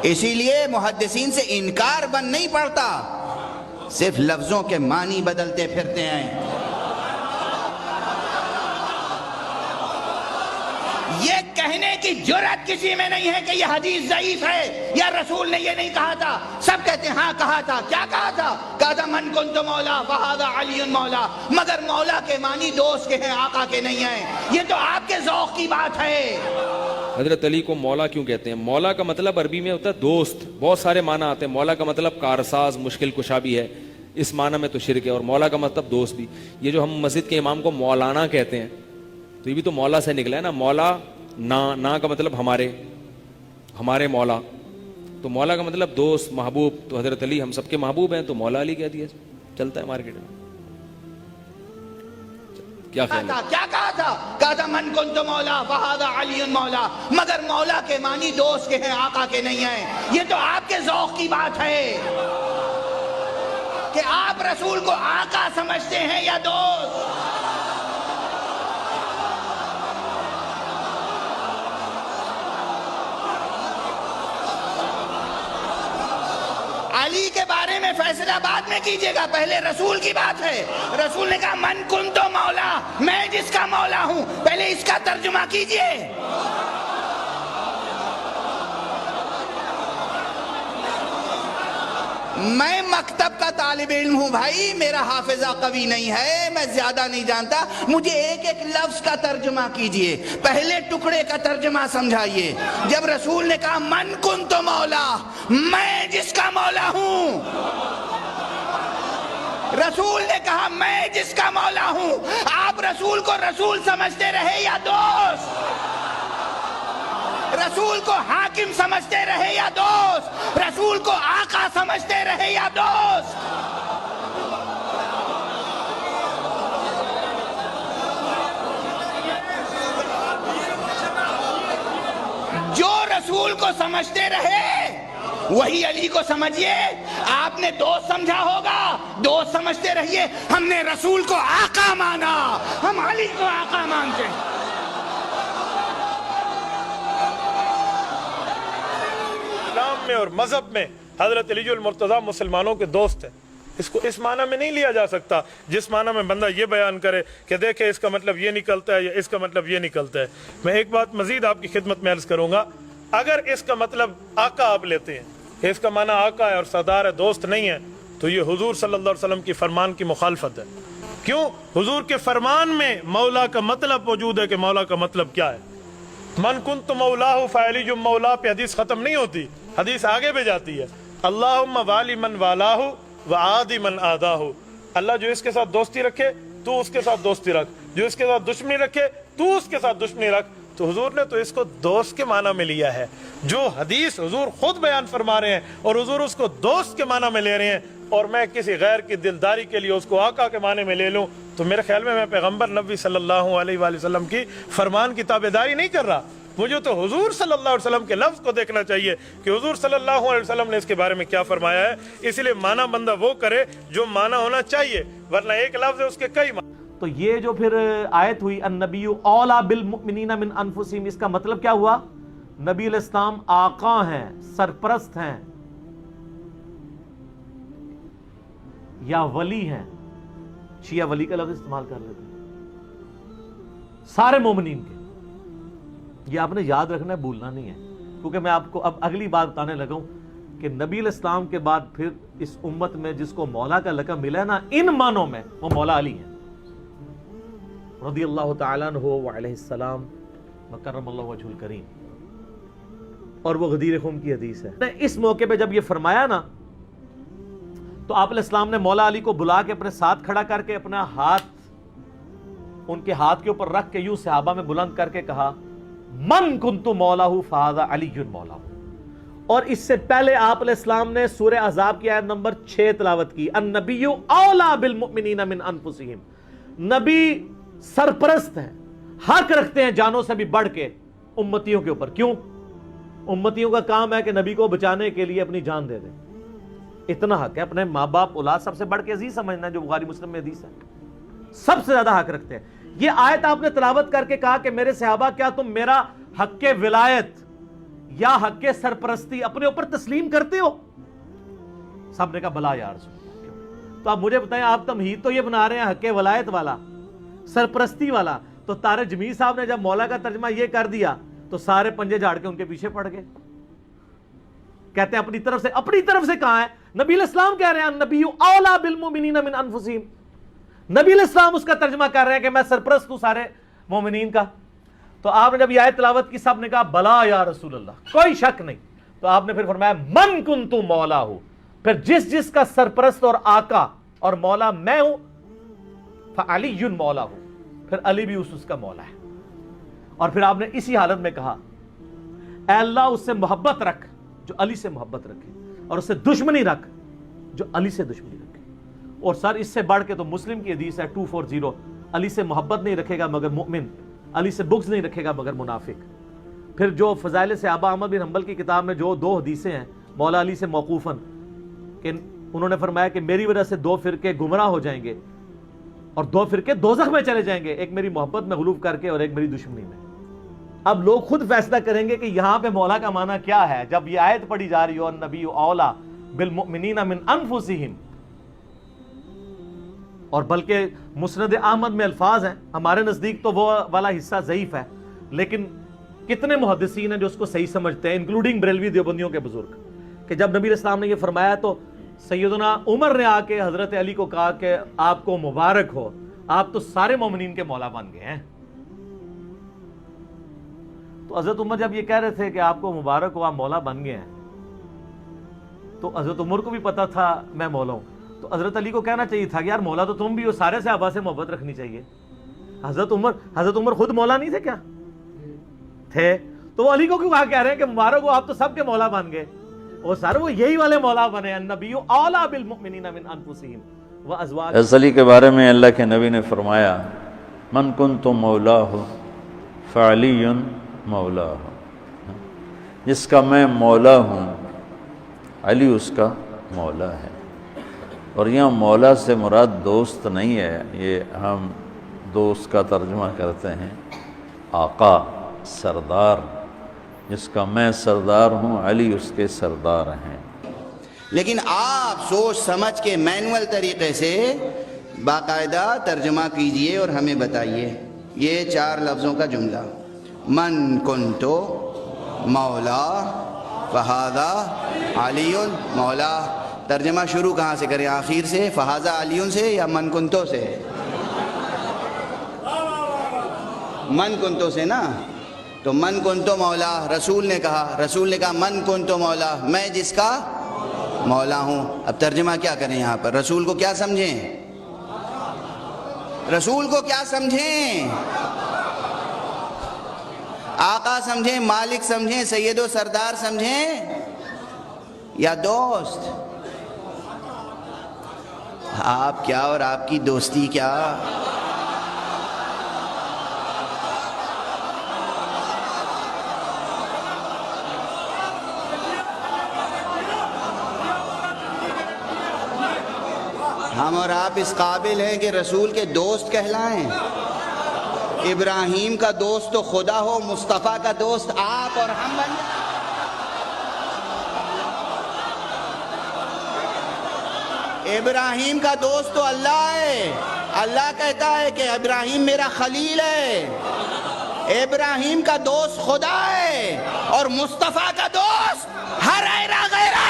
اسی لیے محدثین سے انکار بن نہیں پڑتا، صرف لفظوں کے معنی بدلتے پھرتے ہیں۔ یہ کہنے کی جرأت کسی میں نہیں ہے کہ یہ حدیث ضعیف ہے یا رسول نے یہ نہیں کہا تھا۔ سب کہتے ہیں ہاں کہا تھا۔ کیا کہا تھا؟ کہا تھا من کنت مولا فہذا علی مولا، مگر مولا کے معنی دوست کے ہیں، آقا کے نہیں ہیں۔ یہ تو آپ کے ذوق کی بات ہے۔ حضرت علی کو مولا کیوں کہتے ہیں؟ مولا کا مطلب عربی میں ہوتا ہے دوست، بہت سارے معنی آتے ہیں۔ مولا کا مطلب کارساز، مشکل کشا بھی ہے، اس معنی میں تو شرک ہے، اور مولا کا مطلب دوست بھی۔ یہ جو ہم مسجد کے امام کو مولانا کہتے ہیں تو یہ بھی تو مولا سے نکلا ہے نا۔ مولا نا کا مطلب ہمارے مولا، تو مولا کا مطلب دوست، محبوب۔ تو حضرت علی ہم سب کے محبوب ہیں، تو مولا علی کہہ دیا، چلتا ہے مارکیٹ میں۔ کیا خیال ہے؟ کیا کہا تھا؟ کہا تھا من کنت مولا فہذا علی مولا، مگر مولا کے معنی دوست کے ہیں، آقا کے نہیں ہیں۔ یہ تو آپ کے ذوق کی بات ہے کہ آپ رسول کو آقا سمجھتے ہیں یا دوست۔ علی کے بارے میں فیصلہ بعد میں کیجئے گا، پہلے رسول کی بات ہے۔ رسول نے کہا من کنت مولا، میں جس کا مولا ہوں، پہلے اس کا ترجمہ کیجئے۔ میں مکتب کا طالب علم ہوں بھائی، میرا حافظہ قوی نہیں ہے، میں زیادہ نہیں جانتا، مجھے ایک ایک لفظ کا ترجمہ کیجئے، پہلے ٹکڑے کا ترجمہ سمجھائیے۔ جب رسول نے کہا من کنت مولا، میں جس کا مولا ہوں، رسول نے کہا میں جس کا مولا ہوں، آپ رسول کو رسول سمجھتے رہے یا دوست؟ رسول کو حاکم سمجھتے رہے یا دوست؟ رسول کو آقا سمجھتے رہے یا دوست؟ جو رسول کو سمجھتے رہے وہی علی کو سمجھیے۔ آپ نے دوست سمجھا ہوگا، دوست سمجھتے رہیے۔ ہم نے رسول کو آقا مانا، ہم علی کو آقا مانتے ہیں۔ اسلام میں اور مذہب میں حضرت علی المرتضیٰ مسلمانوں کے دوست ہیں۔ اس کو اس معنی میں نہیں لیا جا سکتا جس معنی میں بندہ یہ بیان کرے کہ دیکھیں اس کا مطلب یہ نکلتا ہے یا اس کا مطلب یہ نکلتا ہے۔ میں ایک بات مزید آپ کی خدمت میں عرض کروں گا، اگر اس کا مطلب آقا آپ لیتے ہیں، اس کا معنی آقا ہے اور سردار ہے، دوست نہیں ہے، تو یہ حضور صلی اللہ علیہ وسلم کی فرمان کی مخالفت ہے۔ کیوں؟ حضور کے فرمان میں مولا کا مطلب موجود ہے کہ مولا کا مطلب کیا ہے۔ من کنت مولاہ فعلی جو مولا پہ حدیث ختم نہیں ہوتی، حدیث آگے بھی جاتی ہے۔ اللہم والی من والاہ وعادی من آداہ، اللہ جو اس کے ساتھ دوستی رکھے تو اس کے ساتھ دوستی رکھ، جو اس کے ساتھ دشمنی رکھے تو اس کے ساتھ دشمنی رکھ۔ تو حضور نے تو اس کو دوست کے معنی میں لیا ہے۔ جو حدیث حضور خود بیان فرما رہے ہیں اور حضور اس کو دوست کے معنی میں لے رہے ہیں، اور میں کسی غیر کی دلداری کے لیے اس کو آقا کے معنی میں لے لوں، تو میرے خیال میں پیغمبر نبی صلی اللہ علیہ وآلہ وسلم کی فرمان کی تابعداری نہیں کر رہا۔ مجھے تو حضور صلی اللہ علیہ وسلم کے لفظ کو دیکھنا چاہیے کہ حضور صلی اللہ علیہ وسلم نے اس کے بارے میں کیا فرمایا ہے۔ اس لیے معنی بندہ وہ کرے جو معنی ہونا چاہیے، ورنہ ایک لفظ ہے اس کے کئی معنی۔ تو یہ جو پھر آیت ہوئی النبی اولا بالمؤمنین من انفسہم، اس کا مطلب کیا ہوا؟ نبی علیہ السلام آقا ہیں، سرپرست ہیں یا ولی ہیں؟ شیعہ ولی کا لفظ استعمال کر لیتے ہیں سارے مومنین کے۔ یہ آپ نے یاد رکھنا ہے، بھولنا نہیں ہے، کیونکہ میں آپ کو اب اگلی بات بتانے لگا ہوں کہ نبی علیہ السلام کے بعد پھر اس امت میں جس کو مولا کا لقب ملا ہے نا، ان معنوں میں وہ مولا علی ہیں رضی اللہ تعالیٰ عنہ وعلیہ السلام وکرم اللہ وجہ الکریم، اور وہ غدیر خم کی حدیث ہے۔ اس موقع پہ جب یہ فرمایا نا، تو آپ علیہ السلام نے مولا علی کو بلا کے اپنے ساتھ کھڑا کر کے اپنا ہاتھ ان کے ہاتھ کے اوپر رکھ کے یوں صحابہ میں بلند کر کے کہا من کنت مولاہ فہذا علی مولاہ۔ اور اس سے پہلے آپ علیہ السلام نے سورہ احزاب کی آیت نمبر 6 تلاوت کی، النبی اولا بالمؤمنین من انفسہم، نبی سرپرست ہیں، حق رکھتے ہیں جانوں سے بھی بڑھ کے امتیوں کے اوپر۔ کیوں؟ امتیوں کا کام ہے کہ نبی کو بچانے کے لیے اپنی جان دے دیں، اتنا حق ہے۔ اپنے ماں باپ اولاد سب سے بڑھ کے عزیز سمجھنا ہے، جو بخاری مسلم میں حدیث ہے، سب سے زیادہ حق رکھتے ہیں۔ یہ آیت آپ نے تلاوت کر کے کہا کہ میرے صحابہ کیا تم میرا حق ولایت یا حق کے سرپرستی اپنے اوپر تسلیم کرتے ہو؟ سب نے کہا بلا یا رسول اللہ۔ تو آپ مجھے بتائیں، آپ تمہید تو یہ بنا رہے ہیں حق ولایت والا، سرپرستی والا، تو طارق جمیل صاحب نے جب مولا کا ترجمہ یہ کر دیا تو سارے پنجے جھاڑ کے ان کے پیچھے پڑ گئے۔ کہتے ہیں اپنی طرف سے کہاں ہے؟ نبی علیہ السلام کہہ رہے ہیں النبی اولا بالمؤمنین من انفسہم، نبی علیہ السلام اس کا ترجمہ کر رہے ہیں کہ میں سرپرست ہوں سارے مومنین کا۔ تو آپ نے جب یہ آیت تلاوت کی، سب نے کہا بلا یا رسول اللہ، کوئی شک نہیں۔ تو آپ نے پھر فرمایا من کنت مولا ہو، پھر جس کا سرپرست اور آقا اور مولا میں ہوں، فعلی مولا ہوں، پھر علی بھی اس کا مولا ہے۔ اور پھر آپ نے اسی حالت میں کہا اے اللہ اس سے محبت رکھ جو علی سے محبت رکھے، اور اس سے دشمنی رکھ جو علی سے دشمنی رکھے۔ اور سر اس سے بڑھ کے تو مسلم کی حدیث ہے 240، علی سے محبت نہیں رکھے گا مگر مؤمن، علی سے بغض نہیں رکھے گا مگر منافق۔ پھر جو فضائل صحابہ احمد بن حنبل کی کتاب میں جو 2 حدیثیں ہیں مولا علی سے موقوفاً، کہ انہوں نے فرمایا کہ میری وجہ سے 2 فرقے گمراہ ہو جائیں گے اور 2 فرقے دوزخ میں چلے جائیں گے، ایک میری محبت میں غلوف کر کے اور ایک میری دشمنی میں۔ اب لوگ خود فیصلہ کریں گے کہ یہاں پہ مولا کا معنی کیا ہے جب یہ آیت پڑھی جا رہی ہو النبی اولا بالمؤمنین من انفسہم، اور بلکہ مسند احمد میں الفاظ ہیں، ہمارے نزدیک تو وہ والا حصہ ضعیف ہے، لیکن کتنے محدثین ہیں جو اس کو صحیح سمجھتے ہیں انکلوڈنگ بریلوی دیوبندیوں کے بزرگ، کہ جب نبی علیہ السلام نے یہ فرمایا تو سیدنا عمر نے آ کے حضرت علی کو کہا کہ آپ کو مبارک ہو، آپ تو سارے مومنین کے مولا بن گئے ہیں۔ تو حضرت عمر جب یہ کہہ رہے تھے کہ آپ کو مبارک ہو، آپ مولا بن گئے ہیں، تو حضرت عمر کو بھی پتا تھا میں مولا ہوں، تو حضرت علی کو کہنا چاہیے تھا کہ یار مولا تو تم بھی ہو، سارے صحابہ سے محبت رکھنی چاہیے۔ حضرت عمر خود مولا نہیں تھے کیا؟ تھے، تو وہ علی کو کیوں کہہ رہے ہیں کہ مبارک ہو آپ تو سب کے مولا بن گئے؟ وہ سر وہ یہی والے مولا بنے، النبی اولا بالمؤمنین من انفسہم وازواج۔ حضرت علی کے بارے میں اللہ کے نبی نے فرمایا من کنت مولاہ فعلی مولاہ، جس کا میں مولا ہوں علی اس کا مولا ہے۔ اور یہاں مولا سے مراد دوست نہیں ہے، یہ ہم دوست کا ترجمہ کرتے ہیں آقا، سردار، جس کا میں سردار ہوں علی اس کے سردار ہیں۔ لیکن آپ سوچ سمجھ کے مینول طریقے سے باقاعدہ ترجمہ کیجئے اور ہمیں بتائیے یہ 4 لفظوں کا جملہ، من کنتو مولا فہذا علی مولا، ترجمہ شروع کہاں سے کریں؟ آخر سے فہذا علی سے یا من کنتو سے؟ من کنتو سے نا، تو من کنتو مولا رسول نے کہا من کنتو مولا، میں جس کا مولا ہوں۔ اب ترجمہ کیا کریں یہاں پر؟ رسول کو کیا سمجھیں؟ رسول کو کیا سمجھیں؟ آقا سمجھیں، مالک سمجھیں، سید و سردار سمجھیں یا دوست؟ آپ کیا اور آپ کی دوستی کیا؟ ہم اور آپ اس قابل ہیں کہ رسول کے دوست کہلائیں؟ ابراہیم کا دوست تو خدا ہو، مصطفیٰ کا دوست آپ اور ہم بن جائیں۔ ابراہیم کا دوست تو اللہ ہے، اللہ کہتا ہے کہ ابراہیم میرا خلیل ہے۔ ابراہیم کا دوست خدا ہے اور مصطفیٰ کا دوست ہر ایرا غیرہ۔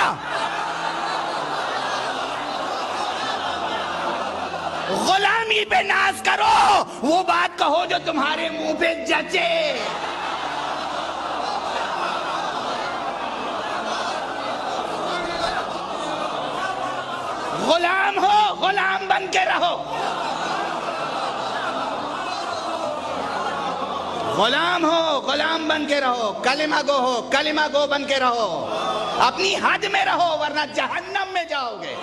غلامی پہ ناز کرو، وہ بات کہو جو تمہارے منہ پہ جچے۔ غلام ہو، غلام بن کے رہو، غلام ہو، غلام بن کے رہو، کلمہ گو ہو، کلمہ گو بن کے رہو، اپنی حد میں رہو ورنہ جہنم میں جاؤ گے۔